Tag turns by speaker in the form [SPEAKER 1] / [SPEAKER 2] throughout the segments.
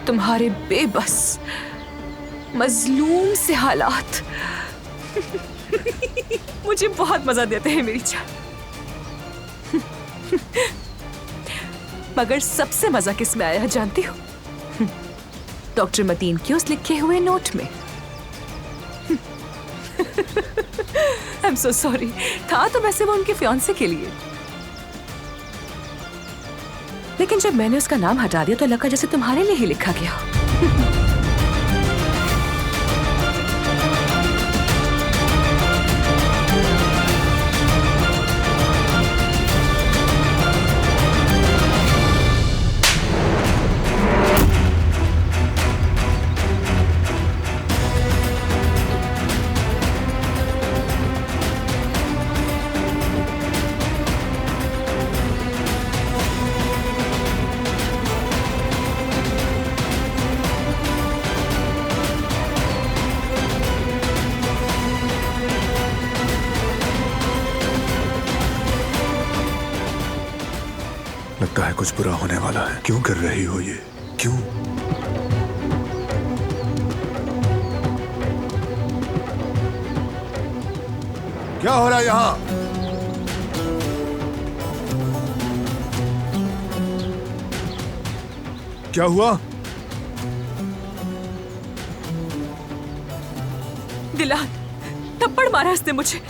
[SPEAKER 1] तुम्हारे बेबस मजलूम से हालात मुझे बहुत मजा देते हैं मेरी जान। मगर सबसे मजा किस में आया है जानती हो? डॉक्टर मतीन के उस लिखे हुए नोट में। आई एम सो सॉरी, था तो वैसे वो उनके फियांसे के लिए, लेकिन जब मैंने उसका नाम हटा दिया तो लगा जैसे तुम्हारे लिए ही लिखा गया।
[SPEAKER 2] लगता है कुछ बुरा होने वाला है। क्यों कर रही हो ये? क्यों? क्या हो रहा है यहां? क्या हुआ?
[SPEAKER 1] दिलान, थप्पड़ मारा इसने मुझे।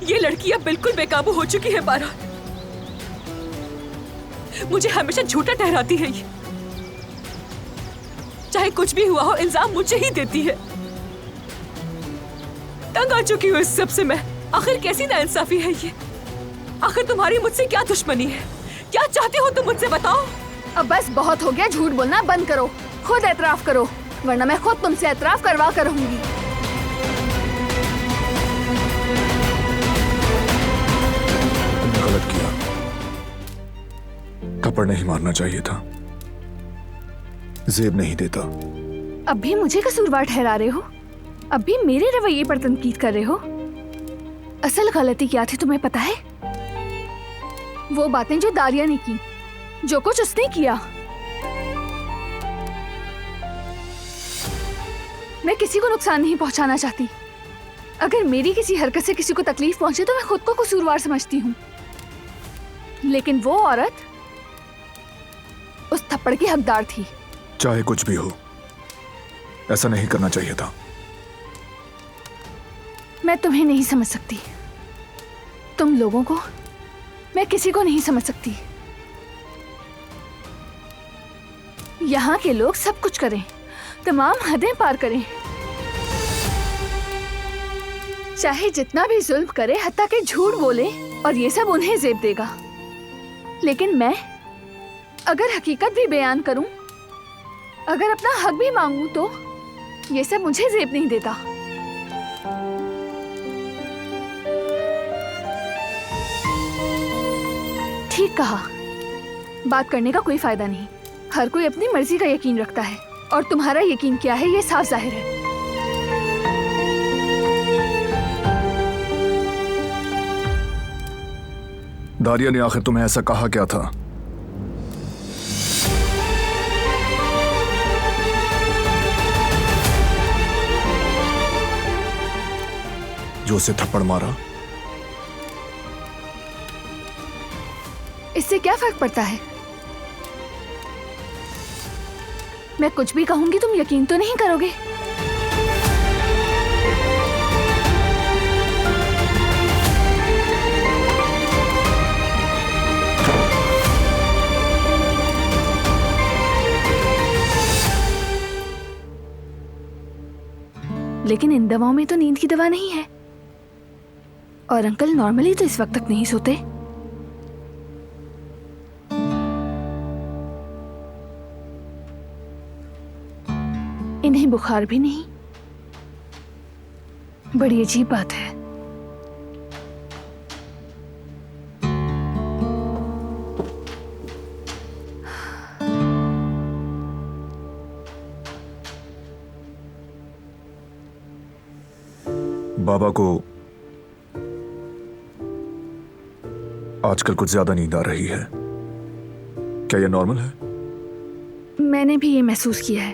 [SPEAKER 1] ये लड़की अब बिल्कुल बेकाबू हो चुकी है बारा। मुझे हमेशा झूठा ठहराती है ये। चाहे कुछ भी हुआ हो, इल्जाम मुझे ही देती है। तंग आ चुकी हूँ इस सब से मैं। आखिर कैसी नाइंसाफी है ये? आखिर तुम्हारी मुझसे क्या दुश्मनी है? क्या चाहते हो तुम मुझसे, बताओ।
[SPEAKER 3] अब बस बहुत हो गया, झूठ बोलना बंद करो। खुद एतराफ करो, वरना मैं खुद तुमसे एतराफ करवा कर रहूंगी।
[SPEAKER 2] तुमने गलत किया। थप्पड़ नहीं मारना चाहिए था। जेब नहीं देता।
[SPEAKER 3] अब भी मुझे कसूरवार ठहरा रहे हो? अब भी मेरे रवैये पर तनकीद कर रहे हो? असल गलती क्या थी तुम्हें पता है? वो बातें जो दारिया ने की, जो कुछ उसने किया। मैं किसी को नुकसान नहीं पहुंचाना चाहती। अगर मेरी किसी हरकत से किसी को तकलीफ पहुंचे तो मैं खुद को कसूरवार समझती हूँ, लेकिन वो औरत उस थप्पड़ की हकदार थी।
[SPEAKER 2] चाहे कुछ भी हो, ऐसा नहीं करना चाहिए था।
[SPEAKER 3] मैं तुम्हें नहीं समझ सकती, तुम लोगों को मैं किसी को नहीं समझ सकती। यहाँ के लोग सब कुछ करें, तमाम हदें पार करें, चाहे जितना भी जुल्म करे, हत्ता के झूठ बोले, और ये सब उन्हें जेब देगा। लेकिन मैं अगर हकीकत भी बयान करूं, अगर अपना हक भी मांगूं, तो ये सब मुझे जेब नहीं देता। ठीक कहा, बात करने का कोई फायदा नहीं। हर कोई अपनी मर्जी का यकीन रखता है, और तुम्हारा यकीन क्या है ये साफ जाहिर है।
[SPEAKER 2] दारिया ने आखिर तुम्हें ऐसा कहा क्या था? जो उसे थप्पड़ मारा?
[SPEAKER 3] इससे क्या फर्क पड़ता है? मैं कुछ भी कहूंगी तुम यकीन तो नहीं करोगे। लेकिन इन दवाओं में तो नींद की दवा नहीं है, और अंकल नॉर्मली तो इस वक्त तक नहीं सोते। इन्हें बुखार भी नहीं। बड़ी अजीब बात है।
[SPEAKER 2] बाबा को आजकल कुछ ज्यादा नींद आ रही है। क्या यह नॉर्मल है?
[SPEAKER 3] मैंने भी ये महसूस किया है।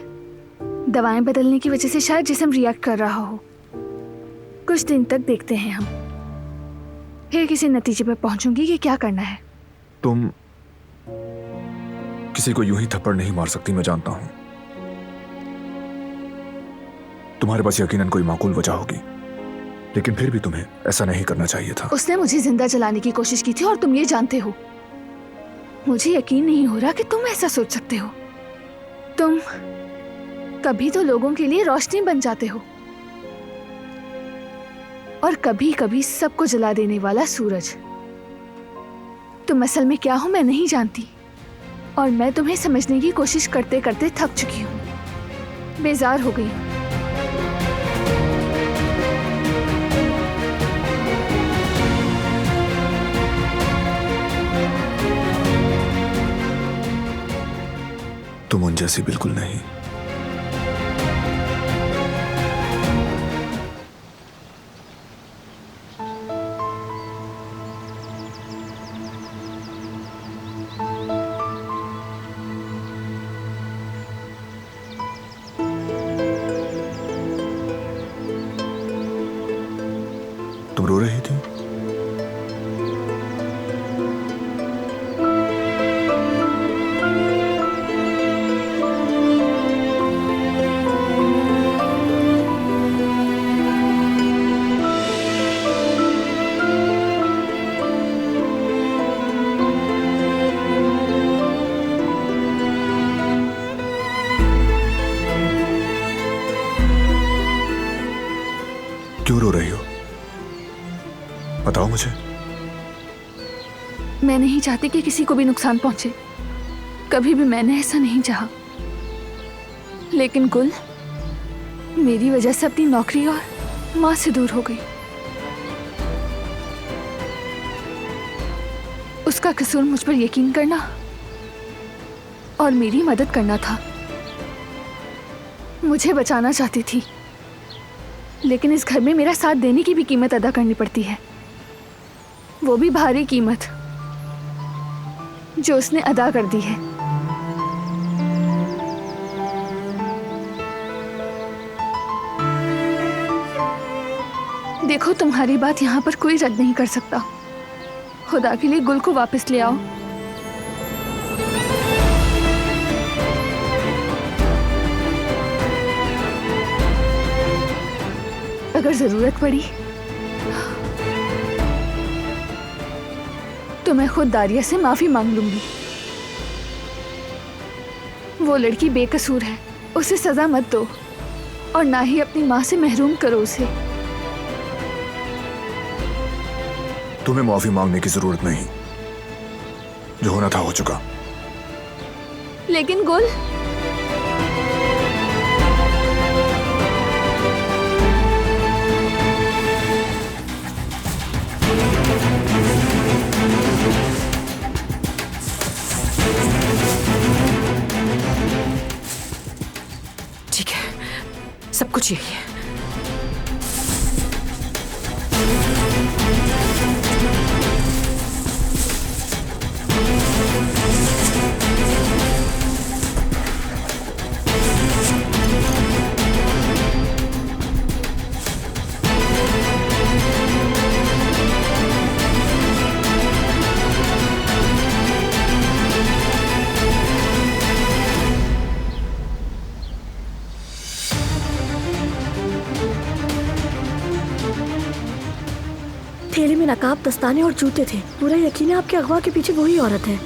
[SPEAKER 3] दवाएं बदलने की वजह से शायद जिस्म रिएक्ट कर रहा हो। कुछ दिन तक देखते हैं हम, फिर किसी नतीजे पर पहुंचूंगी कि क्या करना है।
[SPEAKER 2] तुम किसी को यूं ही थप्पड़ नहीं मार सकती, मैं जानता हूं। तुम्हारे पास यकीनन कोई माकूल वजह होगी, लेकिन फिर भी तुम्हें ऐसा नहीं करना चाहिए था।
[SPEAKER 3] उसने मुझे जिंदा जलाने की कोशिश की थी और तुम ये जानते हो। मुझे यकीन नहीं हो रहा कि तुम ऐसा सोच सकते हो। तुम कभी तो लोगों के लिए रोशनी बन जाते हो और कभी कभी सबको जला देने वाला सूरज। तुम असल में क्या हो मैं नहीं जानती, और मैं तुम्हें समझने की कोशिश करते करते थक चुकी हूँ, बेजार हो गई हूँ।
[SPEAKER 2] तुम उन जैसी बिल्कुल नहीं। तुम रो रही थी? क्यों रो रही हो? बताओ मुझे।
[SPEAKER 3] मैं नहीं चाहती कि किसी को भी नुकसान पहुंचे। कभी भी मैंने ऐसा नहीं चाहा। लेकिन गुल मेरी वजह से अपनी नौकरी और माँ से दूर हो गई। उसका कसूर मुझ पर यकीन करना और मेरी मदद करना था। मुझे बचाना चाहती थी, लेकिन इस घर में मेरा साथ देने की भी कीमत अदा करनी पड़ती है, वो भी भारी कीमत जो उसने अदा कर दी है। देखो, तुम्हारी बात यहाँ पर कोई रद्द नहीं कर सकता। खुदा के लिए गुल को वापस ले आओ। अगर जरूरत पड़ी तो मैं खुद दारिया से माफी मांग लूंगी। वो लड़की बेकसूर है, उसे सजा मत दो और ना ही अपनी माँ से महरूम करो उसे।
[SPEAKER 2] तुम्हें माफी मांगने की जरूरत नहीं, जो होना था हो चुका।
[SPEAKER 3] लेकिन गुल,
[SPEAKER 1] ठीक है, सब कुछ यही है।
[SPEAKER 4] थैली में नकाब, दस्ताने और जूते थे। पूरा यकीन है आपके अगवा के पीछे वही औरत है।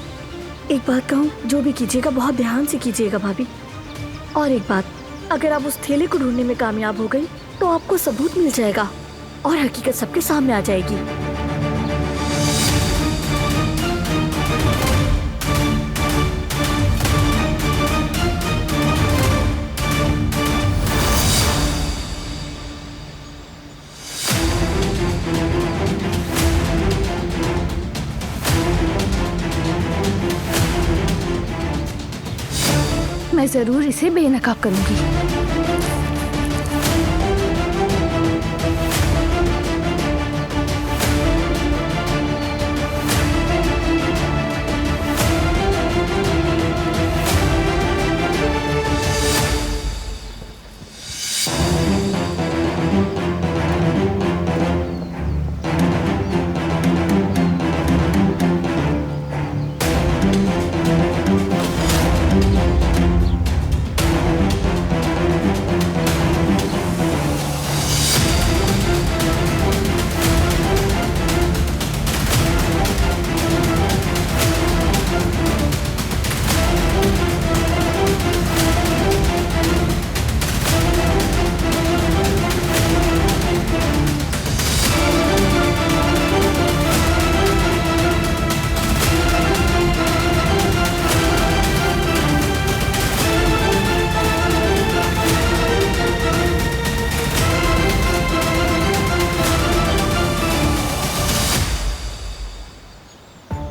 [SPEAKER 4] एक बात कहूँ, जो भी कीजिएगा बहुत ध्यान से कीजिएगा भाभी। और एक बात, अगर आप उस थैले को ढूंढने में कामयाब हो गई तो आपको सबूत मिल जाएगा और हकीकत सबके सामने आ जाएगी।
[SPEAKER 3] मैं जरूर इसे बेनकाब करूंगी।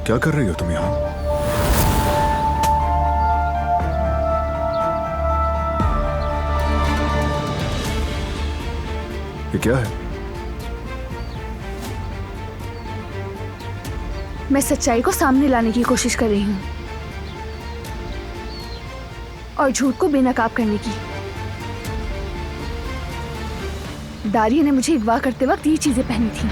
[SPEAKER 2] क्या कर रही हो तुम यहां? ये क्या है?
[SPEAKER 3] मैं सच्चाई को सामने लाने की कोशिश कर रही हूँ और झूठ को बेनकाब करने की। दारिया ने मुझे अगवा करते वक्त ये चीजें पहनी थी।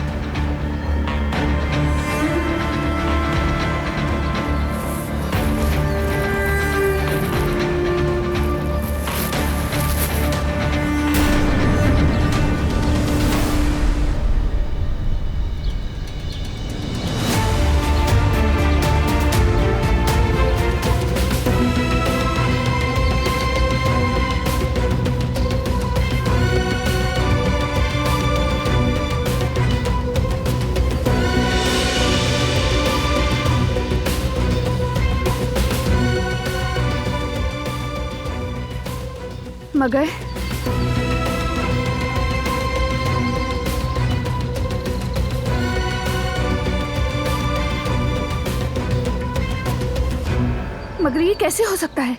[SPEAKER 3] मगर ये कैसे हो सकता है?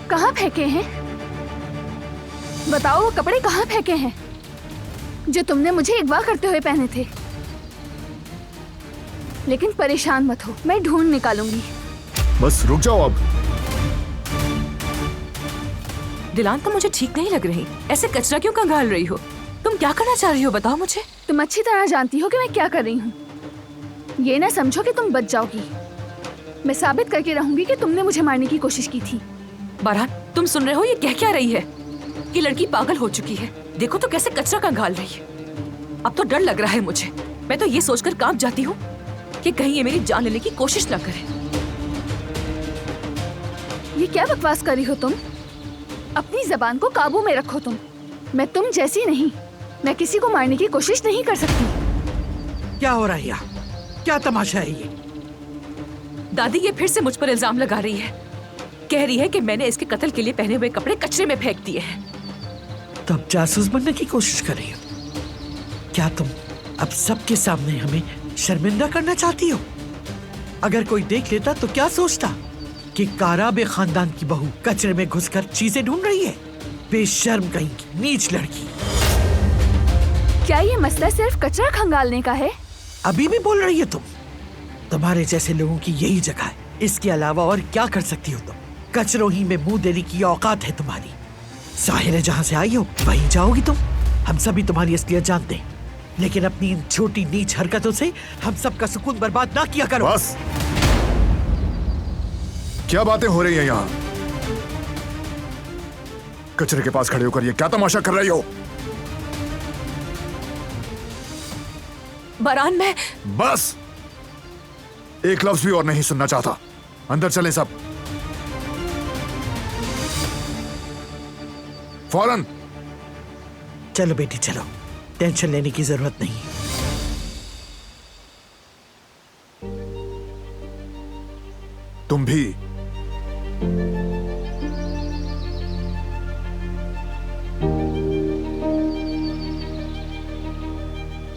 [SPEAKER 3] कहाँ फेंके हैं? बताओ, वो कपड़े कहाँ फेंके हैं जो तुमने मुझे अगवा करते हुए पहने थे? लेकिन परेशान मत हो, मैं ढूंढ निकालूंगी।
[SPEAKER 2] बस रुक जाओ अब।
[SPEAKER 1] दिलान, तुम मुझे ठीक नहीं लग रही। ऐसे कचरा क्यों कंगाल रही हो? तुम क्या करना चाह रही हो, बताओ मुझे।
[SPEAKER 3] तुम अच्छी तरह जानती हो कि मैं क्या कर रही हूँ। ये ना समझो कि तुम बच जाओगी। मैं साबित करके रहूंगी कि तुमने मुझे मारने की कोशिश की थी।
[SPEAKER 1] बारान, तुम सुन रहे हो ये कह क्या रही है? कि लड़की पागल हो चुकी है। देखो तो कैसे कचरा कंगाल रही है। अब तो डर लग रहा है मुझे। मैं तो ये सोचकर कांप जाती हूँ कि कहीं ये मेरी जान लेने की कोशिश न करे।
[SPEAKER 3] ये क्या बकवास कर रही हो तुम? अपनी जबान को काबू में रखो तुम। मैं तुम जैसी नहीं। मैं किसी को मारने की कोशिश नहीं कर सकती।
[SPEAKER 5] क्या हो रहा है यहाँ? क्या तमाशा है ये?
[SPEAKER 1] दादी ये फिर से मुझ पर इल्जाम लगा रही है। कह रही है कि मैंने इसके कत्ल के लिए पहने हुए कपड़े कचरे में फेंक दिए हैं।
[SPEAKER 5] तब जासूस बनने की कोशिश कर रही हो? क्या तुम अब सबके सामने हमें शर्मिंदा करना चाहती हो? अगर कोई देख लेता तो क्या सोचता कि काराबे खानदान की बहू कचरे में घुसकर चीजें ढूंढ रही है? बेशर्म कहीं की नीच लड़की।
[SPEAKER 3] क्या ये मसला सिर्फ कचरा खंगालने का है?
[SPEAKER 5] अभी भी बोल रही है तुम? तुम्हारे जैसे लोगों की यही जगह है। इसके अलावा और क्या कर सकती हो तुम? कचरों ही में मुंह देने की औकात है तुम्हारी। जाहिर है जहां से आई हो वहीं जाओगी तुम। हम सभी तुम्हारी असलियत जानते हैं, लेकिन अपनी इन छोटी नीच हरकतों से हम सबका सुकून बर्बाद ना किया करो।
[SPEAKER 2] बस, क्या बातें हो रही हैं यहाँ? कचरे के पास खड़े होकर ये क्या तमाशा कर रही हो?
[SPEAKER 1] बारान, मैं
[SPEAKER 2] बस, एक लफ्ज भी और नहीं सुनना चाहता। अंदर चलें सब, फौरन।
[SPEAKER 5] चलो बेटी चलो, टेंशन लेने की जरूरत नहीं।
[SPEAKER 2] तुम भी।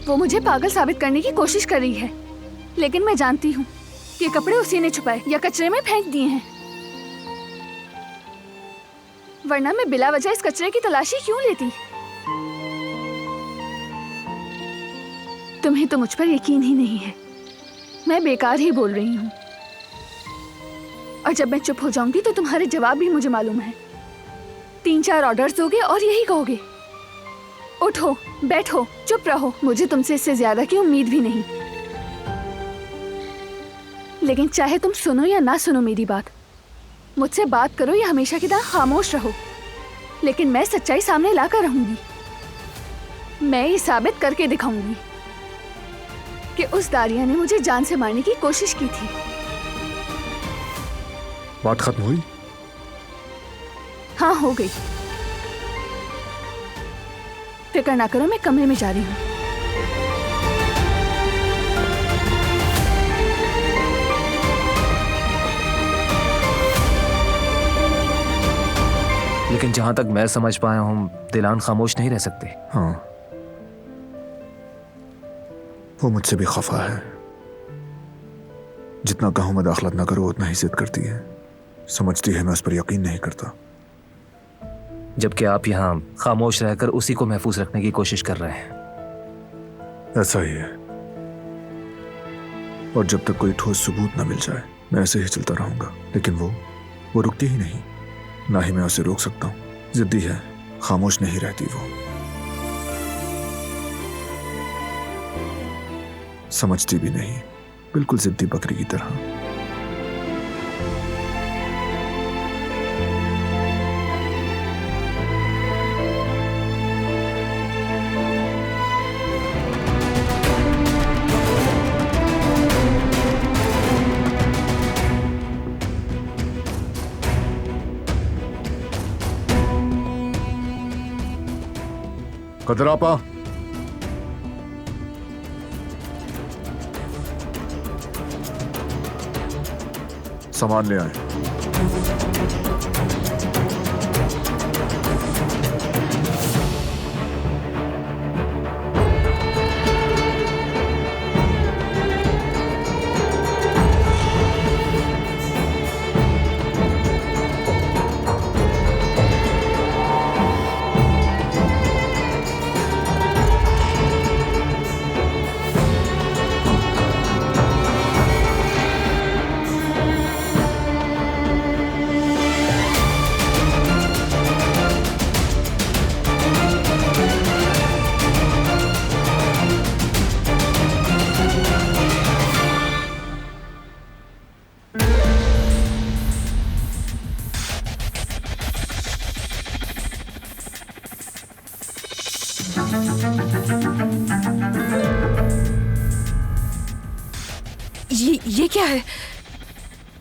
[SPEAKER 3] वो मुझे पागल साबित करने की कोशिश कर रही है, लेकिन मैं जानती हूँ कि कपड़े उसी ने छुपाए या कचरे में फेंक दिए हैं। वरना मैं बिला वजह इस कचरे की तलाशी क्यों लेती? तुम्हें तो मुझ पर यकीन ही नहीं है। मैं बेकार ही बोल रही हूँ, और जब मैं चुप हो जाऊंगी तो तुम्हारे जवाब भी मुझे मालूम है। 3-4 ऑर्डर्स दोगे और यही कहोगे, उठो, बैठो, चुप रहो। मुझे तुमसे इससे ज्यादा की उम्मीद भी नहीं। लेकिन चाहे तुम सुनो या ना सुनो मेरी बात, मुझसे बात करो या हमेशा की तरह खामोश रहो, लेकिन मैं सच्चाई सामने लाकर रहूंगी। मैं ये साबित करके दिखाऊंगी कि उस दारिया ने मुझे जान से मारने की कोशिश की थी।
[SPEAKER 2] बात खत्म हुई?
[SPEAKER 3] हाँ, हो गई। फिक्र ना करो, मैं कमरे में जा रही हूँ।
[SPEAKER 6] लेकिन जहां तक मैं समझ पाया हूं, दिलान खामोश नहीं रह सकते।
[SPEAKER 2] हाँ, वो मुझसे भी खफा है। जितना कहूं मदाखलत ना करो उतना ही जिद करती है। समझती है मैं उस पर यकीन नहीं करता।
[SPEAKER 6] जबकि आप यहाँ खामोश रहकर उसी को महफूज रखने की कोशिश कर रहे हैं।
[SPEAKER 2] ऐसा ही है, और जब तक कोई ठोस सबूत ना मिल जाए मैं ऐसे ही चलता रहूंगा। लेकिन वो रुकती ही नहीं, ना ही मैं उसे रोक सकता हूं। जिद्दी है, खामोश नहीं रहती वो। समझती भी नहीं, बिल्कुल जिद्दी बकरी की तरह। कदरापा, सामान ले आए।
[SPEAKER 1] ये क्या है?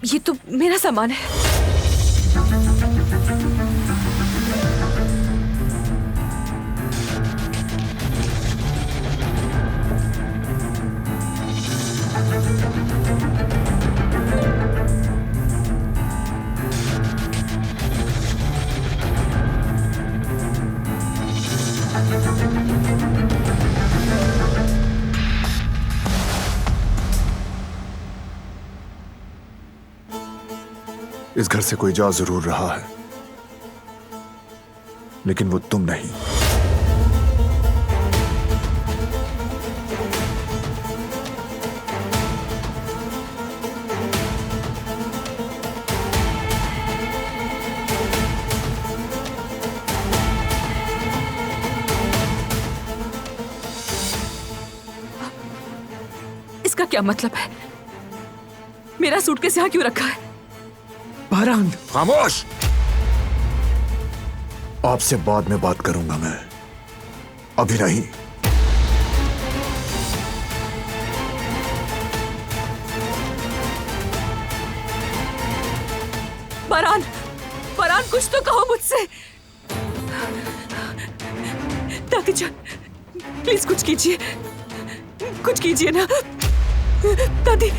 [SPEAKER 1] ये तो मेरा सामान है।
[SPEAKER 2] इस घर से कोई जा जरूर रहा है, लेकिन वो तुम नहीं।
[SPEAKER 1] इसका क्या मतलब है? मेरा सूटकेस यहाँ क्यों रखा है?
[SPEAKER 5] बारान,
[SPEAKER 2] खामोश! आपसे बाद में बात करूंगा मैं, अभी नहीं।
[SPEAKER 1] बारान, बारान, कुछ तो कहो मुझसे। दादी जान, प्लीज कुछ कीजिए, कुछ कीजिए ना दादी।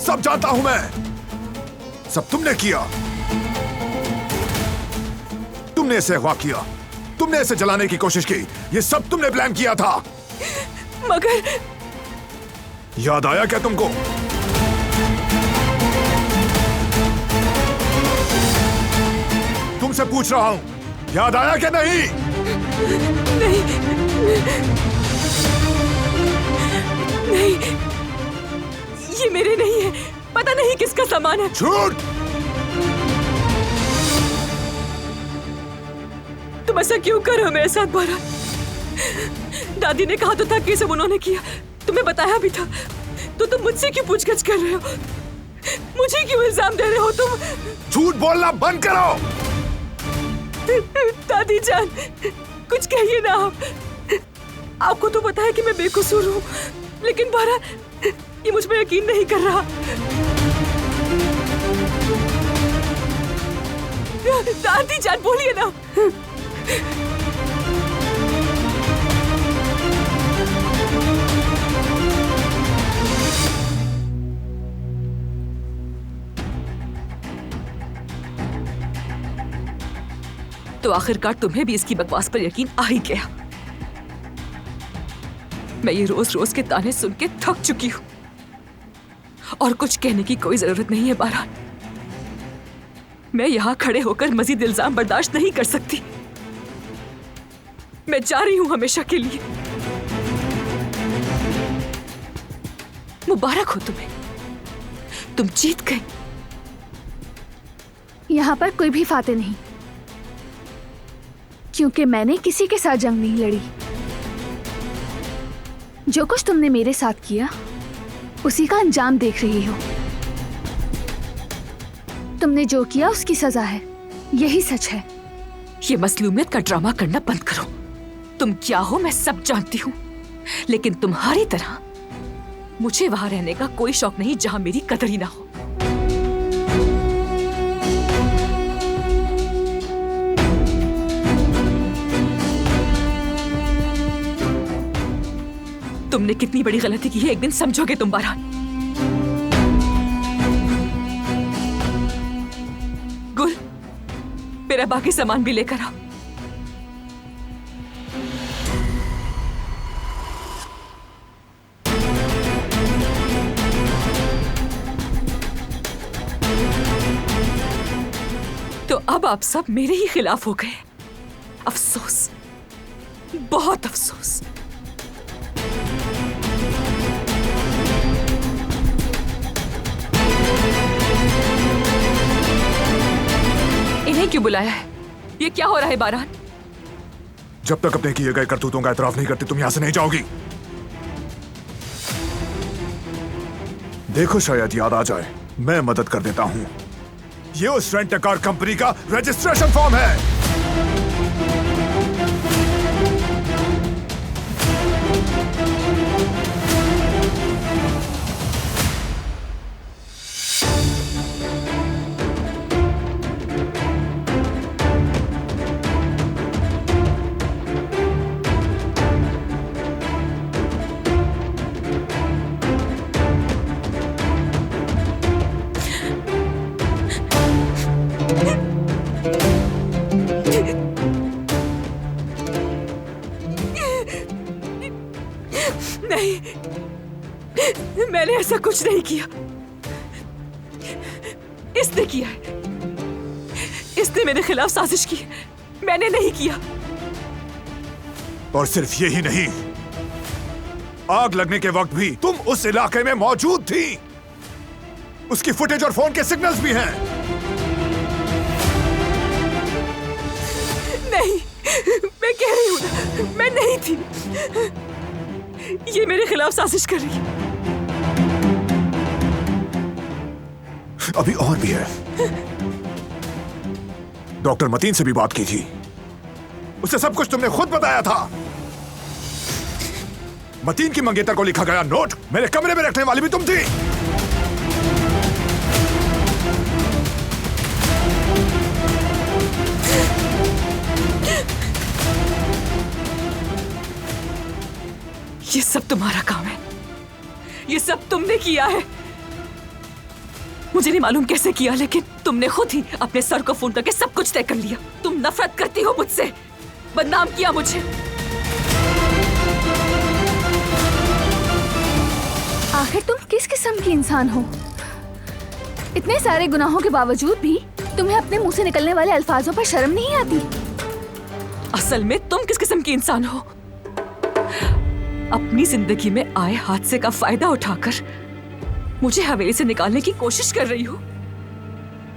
[SPEAKER 2] सब जानता हूं मैं, सब तुमने किया। तुमने इसे अगवा किया, तुमने इसे जलाने की कोशिश की, ये सब तुमने प्लान किया था।
[SPEAKER 1] मगर
[SPEAKER 2] याद आया क्या तुमको? तुमसे पूछ रहा हूं, याद आया क्या? नहीं
[SPEAKER 1] नहीं, नहीं, ये मेरे नहीं है। पता नहीं किसका सामान है।
[SPEAKER 2] झूठ!
[SPEAKER 1] तुम ऐसा क्यों कर रहे हो मेरे साथ बारान? दादी ने कहा तो था कि सब उन्होंने किया। तुम्हें बताया भी था तो तुम मुझसे क्यों पूछगछ कर रहे हो? मुझे क्यों इल्जाम दे रहे हो तुम?
[SPEAKER 2] झूठ बोलना बंद करो।
[SPEAKER 1] दादी जान, कुछ कहिए ना आप। आपको तो पता है कि मैं बेकसूर हूँ, लेकिन बहरहाल ये मुझ पर यकीन नहीं कर रहा। दादी जान बोलिए ना। तो आखिरकार तुम्हें भी इसकी बकवास पर यकीन आ ही गया। मैं ये रोज रोज के ताने सुन के थक चुकी हूं और कुछ कहने की कोई जरूरत नहीं है बारहान। मैं यहां खड़े होकर मजीद इल्जाम बर्दाश्त नहीं कर सकती। मैं जा रही हूं हमेशा के लिए। मुबारक हो तुम्हें, तुम जीत गई।
[SPEAKER 3] यहाँ पर कोई भी फाते नहीं, क्योंकि मैंने किसी के साथ जंग नहीं लड़ी। जो कुछ तुमने मेरे साथ किया उसी का अंजाम देख रही हो। तुमने जो किया उसकी सजा है, यही सच है।
[SPEAKER 1] ये मसलूमियत का ड्रामा करना बंद करो। तुम क्या हो मैं सब जानती हूँ, लेकिन तुम्हारी तरह मुझे वहां रहने का कोई शौक नहीं जहां मेरी कदर ही ना हो। तुमने कितनी बड़ी गलती की है एक दिन समझोगे तुम बारहान। गुल, मेरा बाकी सामान भी लेकर आओ। तो अब आप सब मेरे ही खिलाफ हो गए। अफसोस, बहुत अफसोस। इन्हें क्यों बुलाया है? ये क्या हो रहा है बारहान?
[SPEAKER 2] जब तक अपने किए गए करतूतों का एतराफ नहीं करती तुम यहां से नहीं जाओगी। देखो शायद याद आ जाए, मैं मदद कर देता हूं। ये उस रेंट कार कंपनी का रजिस्ट्रेशन फॉर्म है।
[SPEAKER 1] नहीं, मैंने ऐसा कुछ नहीं किया। इसने किया है। इसने मेरे खिलाफ साजिश की है, मैंने नहीं किया।
[SPEAKER 2] और सिर्फ यही नहीं, आग लगने के वक्त भी तुम उस इलाके में मौजूद थी। उसकी फुटेज और फोन के सिग्नल्स भी हैं।
[SPEAKER 1] नहीं, मैं कह रही हूं ना, मैं नहीं थी। ये मेरे खिलाफ साजिश कर रही है।
[SPEAKER 2] अभी और भी है। डॉक्टर मतीन से भी बात की थी, उसे सब कुछ तुमने खुद बताया था। मतीन की मंगेतर को लिखा गया नोट मेरे कमरे में रखने वाली भी तुम थी।
[SPEAKER 1] ये सब तुम्हारा काम है, ये सब तुमने किया है। मुझे नहीं मालूम कैसे किया, लेकिन तुमने खुद ही अपने सर को फोन करके सब कुछ तय कर लिया। तुम नफरत करती हो मुझसे, बदनाम किया मुझे।
[SPEAKER 3] आखिर तुम किस किस्म की इंसान हो? इतने सारे गुनाहों के बावजूद भी तुम्हें अपने मुंह से निकलने वाले अल्फाजों पर शर्म नहीं आती?
[SPEAKER 1] असल में तुम किस किस्म की इंसान हो? अपनी जिंदगी में आए हादसे का फायदा उठाकर मुझे हवेली से निकालने की कोशिश कर रही हो,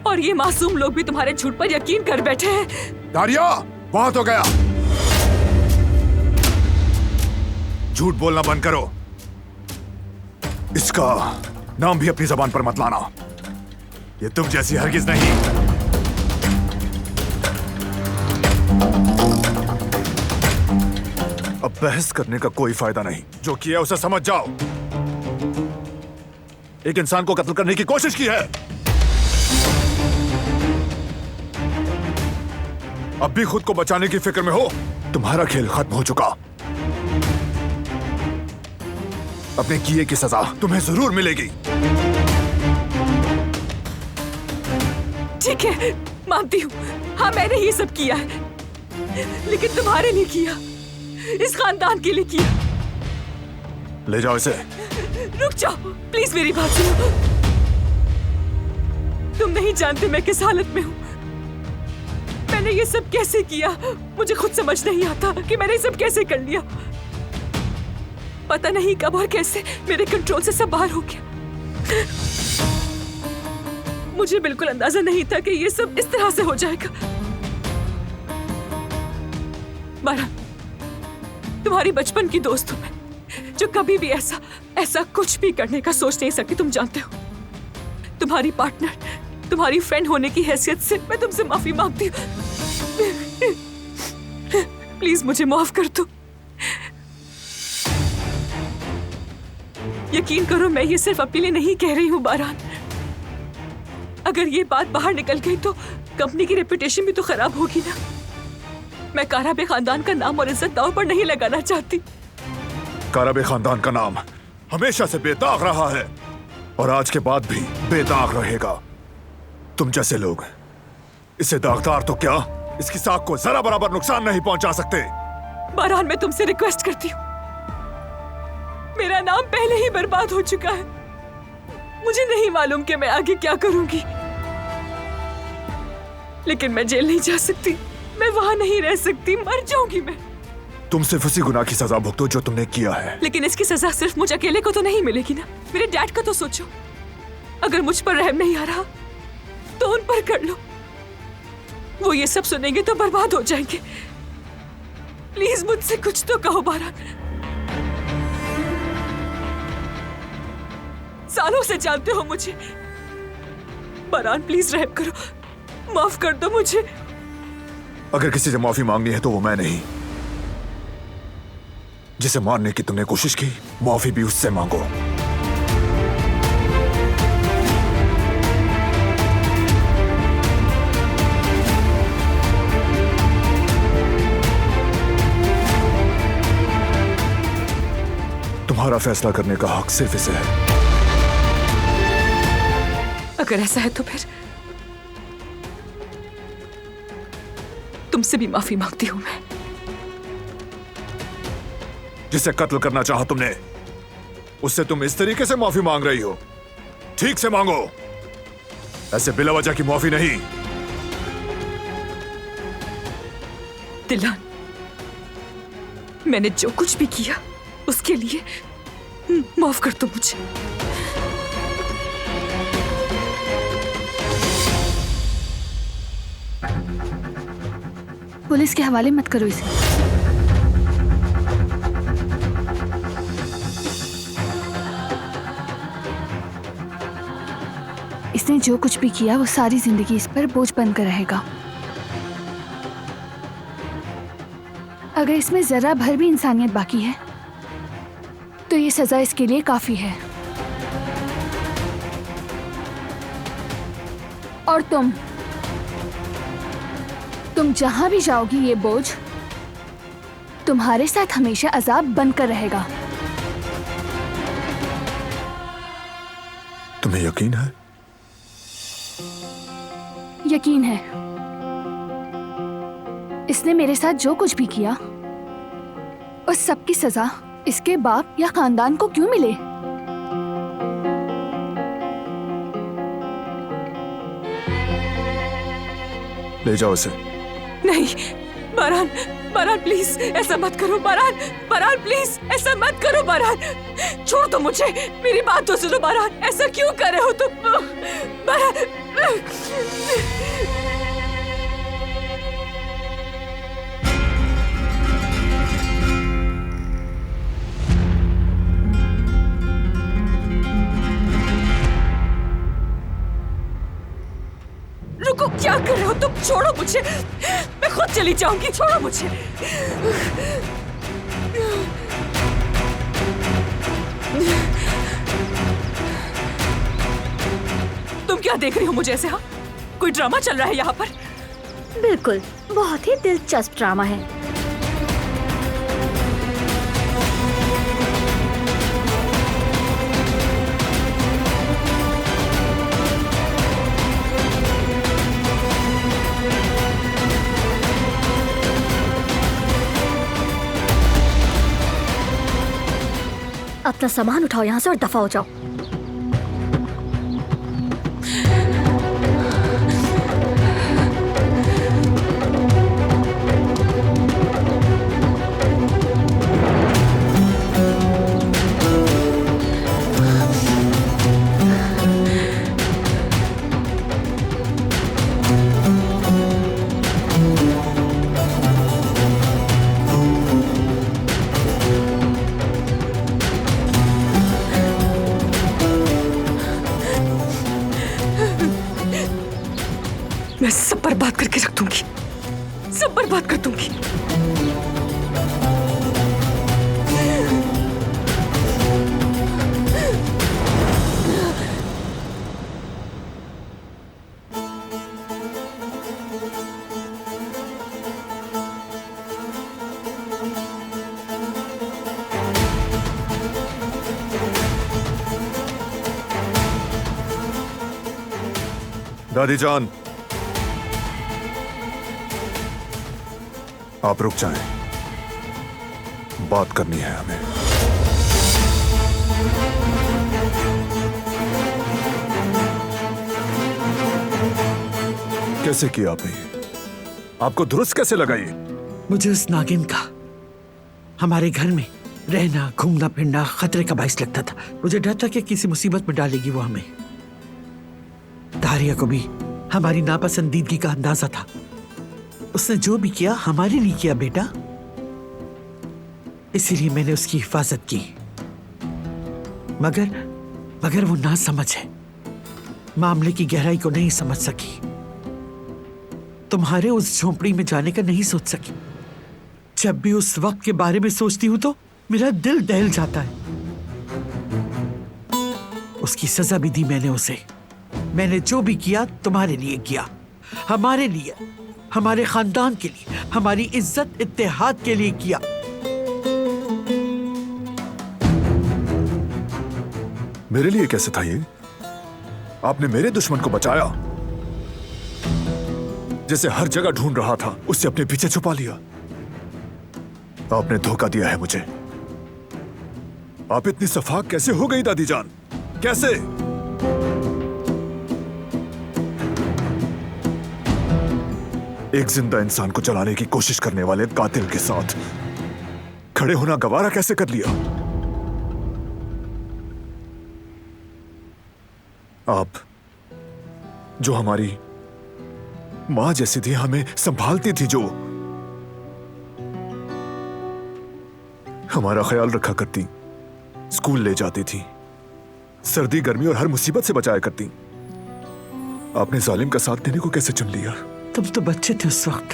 [SPEAKER 1] और ये मासूम लोग भी तुम्हारे झूठ पर यकीन कर बैठे हैं।
[SPEAKER 2] दारिया, बहुत हो गया। झूठ बोलना बंद करो। इसका नाम भी अपनी जबान पर मत लाना। ये तुम जैसी हरगिज नहीं। अब बहस करने का कोई फायदा नहीं। जो किया उसे समझ जाओ। एक इंसान को कत्ल करने की कोशिश की है। अब भी खुद को बचाने की फिक्र में हो। तुम्हारा खेल खत्म हो चुका। अपने किए की सजा तुम्हें जरूर मिलेगी।
[SPEAKER 1] ठीक है, मानती हूँ। हाँ, मैंने ये सब किया है, लेकिन तुम्हारे लिए किया, इस खानदान के लिए किया।
[SPEAKER 2] ले जाओ इसे।
[SPEAKER 1] रुक जाओ, प्लीज मेरी बात सुनो। तुम नहीं जानते मैं किस हालत में हूँ। मैंने ये सब कैसे किया, मुझे खुद समझ नहीं आता कि मैंने ये सब कैसे कर लिया। पता नहीं कब और कैसे मेरे कंट्रोल से सब बाहर हो गया। मुझे बिल्कुल अंदाजा नहीं था कि ये सब इस तरह से हो जाएगा। बारह, तुम्हारी बचपन की दोस्त हूं मैं, जो कभी भी ऐसा कुछ भी करने का सोच नहीं सकती। तुम जानते हो, तुम्हारी पार्टनर, तुम्हारी फ्रेंड होने की हैसियत से मैं तुमसे माफी मांगती हूँ। प्लीज मुझे माफ कर दो। यकीन करो, मैं ये सिर्फ अपने लिए नहीं कह रही हूँ बारान। अगर ये बात बाहर निकल गई तो कंपनी की रेपुटेशन भी तो खराब होगी ना। मैं काराबे खानदान का नाम और इज्जत दांव पर नहीं लगाना चाहती।
[SPEAKER 2] काराबे खानदान का नाम हमेशा से बेदाग रहा है और आज के बाद भी बेदाग रहेगा। तुम जैसे लोग इसे दागदार तो क्या, इसकी साख को जरा बराबर नुकसान नहीं पहुंचा सकते।
[SPEAKER 1] बारान, मैं तुमसे रिक्वेस्ट करती हूँ। मेरा नाम पहले ही बर्बाद हो चुका है। मुझे नहीं मालूम कि मैं आगे क्या करूंगी, लेकिन मैं जेल नहीं जा सकती। मैं वहां नहीं रह सकती, मर जाऊंगी मैं।
[SPEAKER 2] तुम सिर्फ उसी गुनाह की सजा भुगतो जो तुमने किया है।
[SPEAKER 1] लेकिन इसकी सजा सिर्फ मुझे अकेले को तो नहीं मिलेगी ना। मेरे डैड का तो सोचो। अगर मुझ पर रहम नहीं आ रहा तो उन पर कर लो। वो ये सब सुनेंगे तो बर्बाद हो जाएंगे। प्लीज मुझसे कुछ तो कहो बारान। सालों से जानते हो मुझे। बारान, प्लीज रहम करो, माफ कर दो मुझे।
[SPEAKER 2] अगर किसी से माफी मांगनी है तो वो मैं नहीं। जिसे मारने की तुमने कोशिश की, माफी भी उससे मांगो। तुम्हारा फैसला करने का हक सिर्फ इसे है।
[SPEAKER 1] अगर ऐसा है तो फिर तुमसे भी माफी मांगती हूं मैं।
[SPEAKER 2] जिसे कत्ल करना चाहा तुमने, उससे तुम इस तरीके से माफी मांग रही हो। ठीक से मांगो, ऐसे बिला वजह की माफी नहीं।
[SPEAKER 1] दिलान, मैंने जो कुछ भी किया उसके लिए माफ कर दो मुझे।
[SPEAKER 3] पुलिस के हवाले मत करो इसे। इसने जो कुछ भी किया वो सारी जिंदगी इस पर बोझ बनकर रहेगा। अगर इसमें जरा भर भी इंसानियत बाकी है तो ये सजा इसके लिए काफी है। और तुम जहां भी जाओगी ये बोझ तुम्हारे साथ हमेशा अजाब बनकर रहेगा।
[SPEAKER 2] तुम्हें यकीन है?
[SPEAKER 3] यकीन है। इसने मेरे साथ जो कुछ भी किया उस सब की सजा इसके बाप या खानदान को क्यों मिले?
[SPEAKER 2] ले जाओ इसे।
[SPEAKER 1] नहीं बारान, बारान प्लीज ऐसा मत करो। बारान, बारान प्लीज ऐसा मत करो। बारान, छोड़ दो मुझे। मेरी बात तो सुनो बारान, ऐसा क्यों कर रहे हो तुम? बारान, मुझे, मैं खुद चली जाऊंगी, छोड़ो मुझे। तुम क्या देख रही हो मुझे ऐसे? हाँ, कोई ड्रामा चल रहा है यहाँ पर?
[SPEAKER 4] बिल्कुल, बहुत ही दिलचस्प ड्रामा है। अपना सामान उठाओ यहाँ से और दफा हो जाओ।
[SPEAKER 1] मैं सब बर्बाद करके रख दूंगी, सब बर्बाद कर दूंगी।
[SPEAKER 2] दादी जान, आप रुक जाएं, बात करनी है हमें। कैसे किया आपने? आपको दुरुस्त कैसे लगा ये?
[SPEAKER 5] मुझे उस नागिन का हमारे घर में रहना, घूमना फिरना खतरे का बाइस लगता था। मुझे डर था कि किसी मुसीबत में डालेगी वो हमें। दारिया को भी हमारी नापसंदीदगी का अंदाजा था। उसने जो भी किया हमारे लिए किया बेटा, इसीलिए मैंने उसकी हिफाजत की। मगर वो ना समझ है, मामले की गहराई को नहीं समझ सकी, तुम्हारे उस झोंपड़ी में जाने का नहीं सोच सकी। जब भी उस वक्त के बारे में सोचती हूं तो मेरा दिल दहल जाता है। उसकी सजा भी दी मैंने उसे। मैंने जो भी किया तुम्हारे लिए किया, हमारे लिए, हमारे खानदान के लिए, हमारी इज्जत इत्तेहाद के लिए किया।
[SPEAKER 2] मेरे लिए कैसे था ये? आपने मेरे दुश्मन को बचाया, जिसे हर जगह ढूंढ रहा था, उससे अपने पीछे छुपा लिया। आपने धोखा दिया है मुझे। आप इतनी सफाक कैसे हो गई दादी जान? कैसे? एक जिंदा इंसान को जलाने की कोशिश करने वाले कातिल के साथ खड़े होना गवारा कैसे कर लिया? आप जो हमारी मां जैसी थी, हमें संभालती थी, जो हमारा ख्याल रखा करती, स्कूल ले जाती थी, सर्दी गर्मी और हर मुसीबत से बचाया करती, आपने जालिम का साथ देने को कैसे चुन लिया?
[SPEAKER 5] तुम तो बच्चे थे उस वक्त,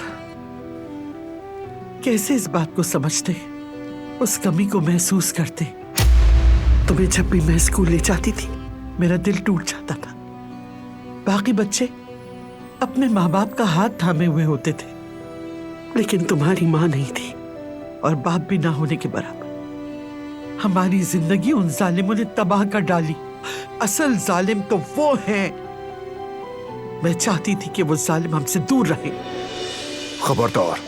[SPEAKER 5] कैसे इस बात को समझते, उस कमी को महसूस करते। तुम्हें जब भी मैं स्कूल ले जाती थी मेरा दिल टूट जाता था। बाकी बच्चे अपने माँ बाप का हाथ थामे हुए होते थे, लेकिन तुम्हारी माँ नहीं थी और बाप भी ना होने के बराबर। हमारी जिंदगी उन जालिमों ने तबाह कर डाली। असल जालिम तो वो हैं। मैं चाहती थी कि वो जालिम हमसे दूर रहे।
[SPEAKER 2] खबरदार,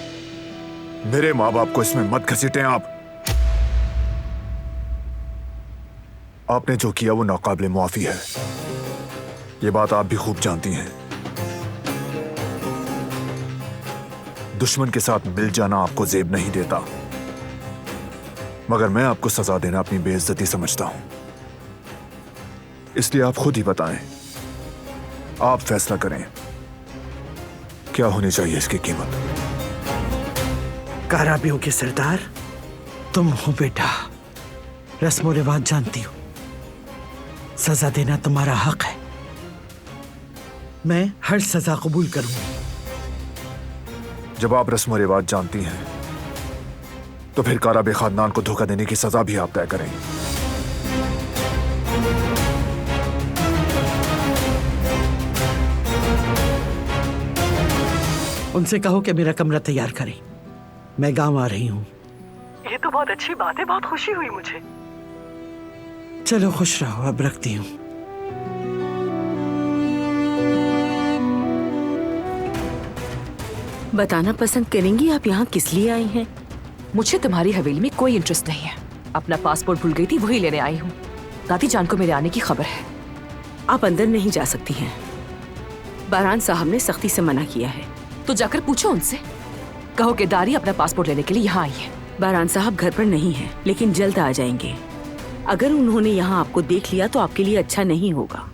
[SPEAKER 2] मेरे माँ बाप को इसमें मत घसीटें आप। आपने जो किया वो नाकाबिले मुआफी है, ये बात आप भी खूब जानती हैं। दुश्मन के साथ मिल जाना आपको जेब नहीं देता, मगर मैं आपको सजा देना अपनी बेइज्जती समझता हूं। इसलिए आप खुद ही बताएं, आप फैसला करें, क्या होनी चाहिए इसकी कीमत।
[SPEAKER 5] काराबियों के सरदार तुम हो बेटा, रस्म और रिवाज जानती हो, सजा देना तुम्हारा हक है। मैं हर सजा कबूल करूंगी,
[SPEAKER 2] जब आप रस्म रिवाज जानती हैं तो फिर काराबे खानदान को धोखा देने की सजा भी आप तय करें।
[SPEAKER 5] उनसे कहो कि मेरा कमरा तैयार करें, मैं गांव आ रही हूँ।
[SPEAKER 7] ये तो बहुत अच्छी बात है, बहुत खुशी हुई मुझे।
[SPEAKER 5] चलो खुश रहो, अब रखती हूँ।
[SPEAKER 8] बताना पसंद करेंगी आप यहाँ किस लिए आई हैं?
[SPEAKER 1] मुझे तुम्हारी हवेली में कोई इंटरेस्ट नहीं है। अपना पासपोर्ट भूल गई थी, वही लेने आई हूँ। दादी जान को मेरे आने की खबर है।
[SPEAKER 8] आप अंदर नहीं जा सकती हैं, बारान साहब ने सख्ती से मना किया है।
[SPEAKER 1] तो जाकर पूछो उनसे, कहो कि दारी अपना पासपोर्ट लेने के लिए यहाँ आई है।
[SPEAKER 8] बारान साहब घर पर नहीं है, लेकिन जल्द आ जाएंगे। अगर उन्होंने यहाँ आपको देख लिया तो आपके लिए अच्छा नहीं होगा।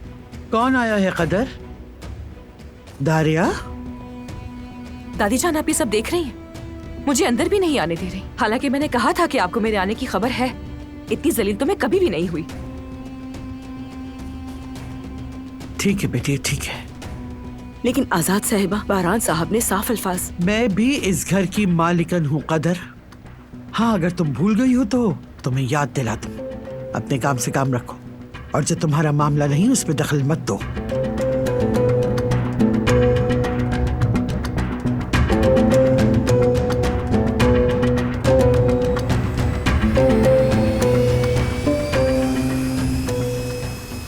[SPEAKER 5] कौन आया है कदर? दारिया?
[SPEAKER 1] दादी जान आप ये सब देख रही हैं? मुझे अंदर भी नहीं आने दे रही, हालांकि मैंने कहा था कि आपको मेरे आने की खबर है। इतनी जलील तो मैं कभी भी नहीं हुई।
[SPEAKER 5] ठीक है बेटी, ठीक है।
[SPEAKER 8] लेकिन आजाद साहिबा, बारान साहब ने साफ अल्फाज।
[SPEAKER 5] मैं भी इस घर की मालिकन हूँ कदर। हाँ, अगर तुम भूल गई हो तो तुम्हें याद दिला दूं। अपने काम से काम रखो, और जो तुम्हारा मामला नहीं उस पर दखल मत दो।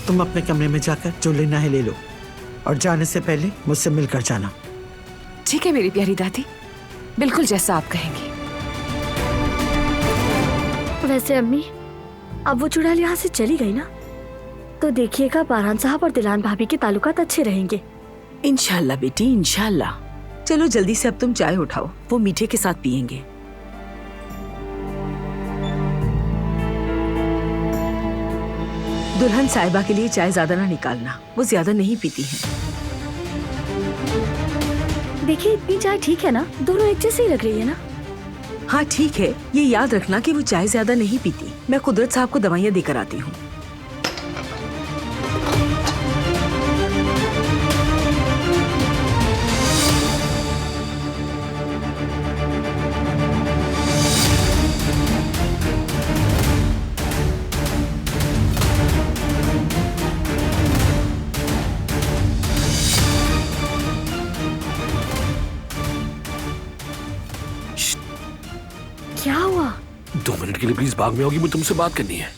[SPEAKER 5] तुम अपने कमरे में जाकर जो लेना है ले लो, और जाने से पहले मुझसे मिलकर जाना।
[SPEAKER 1] ठीक है मेरी प्यारी दादी, बिल्कुल जैसा आप कहेंगी।
[SPEAKER 4] वैसे अम्मी, अब वो चुड़ैल यहाँ से चली गई ना, तो देखिएगा बारान साहब और दिलान भाभी के ताल्लुकात अच्छे रहेंगे।
[SPEAKER 8] इंशाल्लाह बेटी, इंशाल्लाह। चलो जल्दी से अब तुम चाय उठाओ, वो मीठे के साथ पियेंगे। दुल्हन साहिबा के लिए चाय ज्यादा ना निकालना, वो ज्यादा नहीं पीती हैं।
[SPEAKER 4] देखिए इतनी चाय ठीक है ना, दोनों एक जैसी लग रही है ना।
[SPEAKER 8] हाँ ठीक है, ये याद रखना कि वो चाय ज्यादा नहीं पीती। मैं कुदरत साहब को दवाइयाँ देकर आती हूँ।
[SPEAKER 4] क्या हुआ?
[SPEAKER 9] 2 मिनट के लिए प्लीज बाग में होगी, मुझे तुमसे बात करनी है।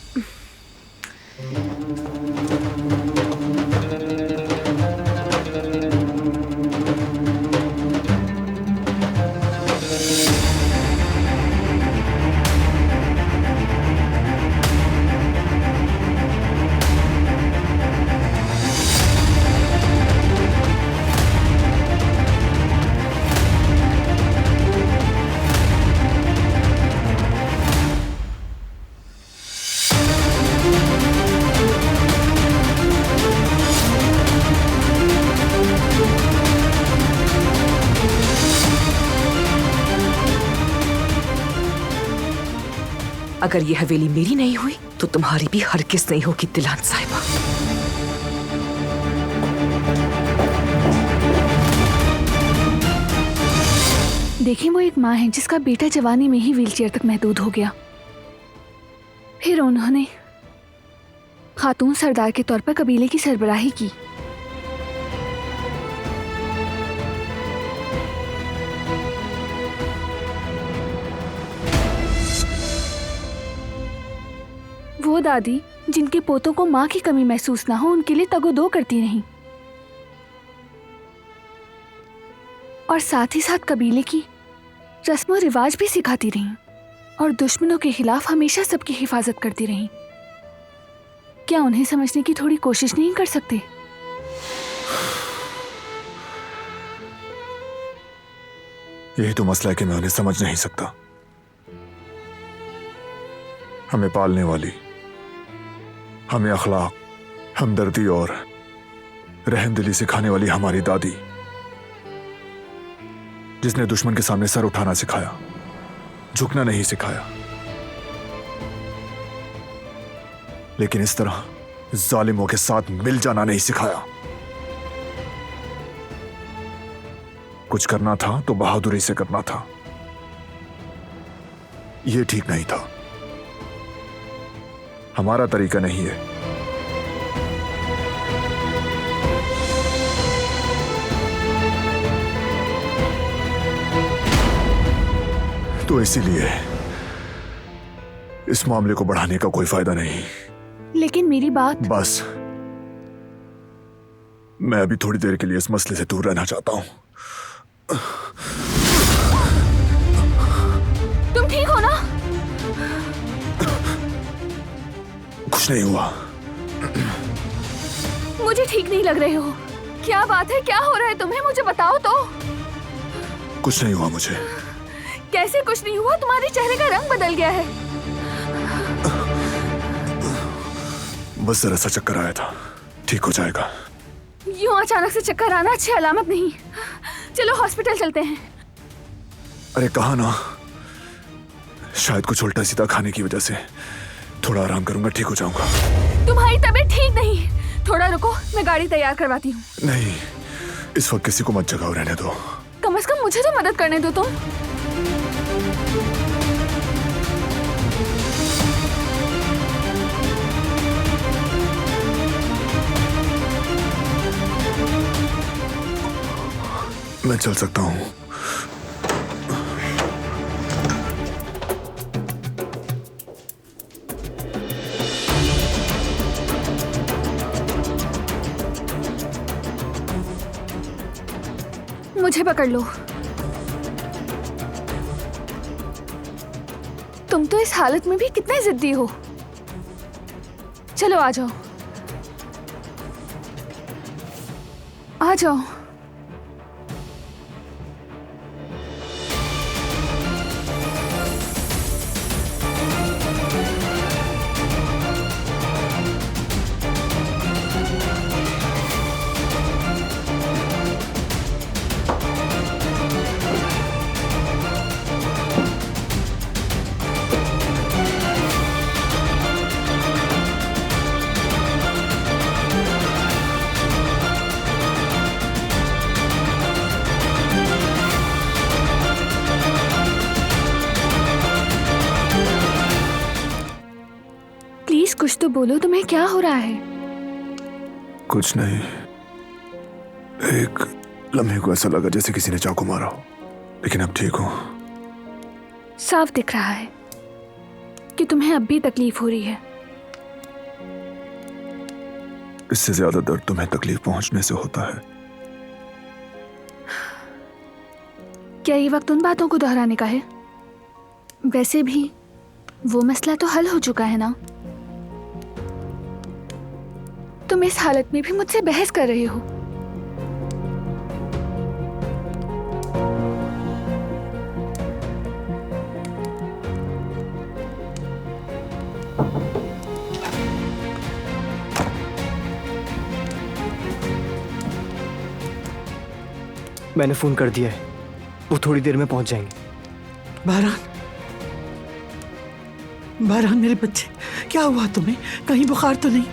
[SPEAKER 1] अगर ये हवेली मेरी नहीं हुई तो तुम्हारी भी हरगिज़ नहीं होगी दिलान साहिबा।
[SPEAKER 3] देखिए, वो एक माँ है जिसका बेटा जवानी में ही व्हीलचेयर तक महदूद हो गया। फिर उन्होंने खातून सरदार के तौर पर कबीले की सरबराही की। वो दादी जिनके पोतों को माँ की कमी महसूस ना हो, उनके लिए तगोदो करती रहीं, और साथ ही साथ कबीले की रस्म रिवाज भी सिखाती रहीं, और दुश्मनों के खिलाफ हमेशा सबकी हिफाजत करती रहीं। क्या उन्हें समझने की थोड़ी कोशिश नहीं कर सकते?
[SPEAKER 2] यही तो मसला है कि मैं उन्हें समझ नहीं सकता। हमें पालने वाली, हमें अखलाक, हमदर्दी और रहमदिली सिखाने वाली हमारी दादी, जिसने दुश्मन के सामने सर उठाना सिखाया, झुकना नहीं सिखाया, लेकिन इस तरह जालिमों के साथ मिल जाना नहीं सिखाया। कुछ करना था तो बहादुरी से करना था। ये ठीक नहीं था। हमारा तरीका नहीं है। तो इसीलिए इस मामले को बढ़ाने का कोई फायदा नहीं।
[SPEAKER 3] लेकिन मेरी बात।
[SPEAKER 2] बस, मैं अभी थोड़ी देर के लिए इस मसले से दूर रहना चाहता हूं।
[SPEAKER 3] तुम ठीक हो ना?
[SPEAKER 2] कुछ नहीं हुआ।
[SPEAKER 3] मुझे ठीक नहीं लग रहे हो। क्या बात है? क्या हो रहा है तुम्हें? मुझे बताओ तो।
[SPEAKER 2] कुछ नहीं हुआ मुझे।
[SPEAKER 3] कैसे कुछ नहीं हुआ? तुम्हारे चेहरे का रंग बदल गया है।
[SPEAKER 2] बस जरा सा चक्कर आया था, ठीक हो जाएगा।
[SPEAKER 3] यूं अचानक से चक्कर आना अच्छी अलामत नहीं। चलो हॉस्पिटल चलते हैं।
[SPEAKER 2] अरे कहा ना, शायद कुछ उल्टा सीधा खाने की वजह से। थोड़ा आराम करूंगा, ठीक हो जाऊंगा।
[SPEAKER 3] तुम्हारी तबीयत ठीक नहीं। थोड़ा रुको, मैं गाड़ी तैयार करवाती हूँ।
[SPEAKER 2] नहीं, इस वक्त किसी को मत जगाओ, रहने दो।
[SPEAKER 3] कम से कम मुझे तो मदद करने दो तुम।
[SPEAKER 2] मैं चल सकता हूँ।
[SPEAKER 3] मुझे पकड़ लो। तुम तो इस हालत में भी कितने जिद्दी हो। चलो आ जाओ, आ जाओ। कुछ तो बोलो, तुम्हें क्या हो रहा है?
[SPEAKER 2] कुछ नहीं। एक लम्हे को ऐसा लगा जैसे किसी ने चाकू मारा हो, लेकिन अब ठीक हूं।
[SPEAKER 3] साफ दिख रहा है कि तुम्हें अब भी तकलीफ हो रही है।
[SPEAKER 2] इससे ज्यादा दर्द तुम्हें तकलीफ पहुंचने से होता है।
[SPEAKER 3] क्या ये वक्त उन बातों को दोहराने का है? वैसे भी वो मसला तो हल हो चुका है ना। तुम इस हालत में भी मुझसे बहस कर रहे हो।
[SPEAKER 10] मैंने फोन कर दिया है, वो थोड़ी देर में पहुंच जाएंगे।
[SPEAKER 5] बारान, बारान मेरे बच्चे, क्या हुआ तुम्हें? कहीं बुखार तो नहीं?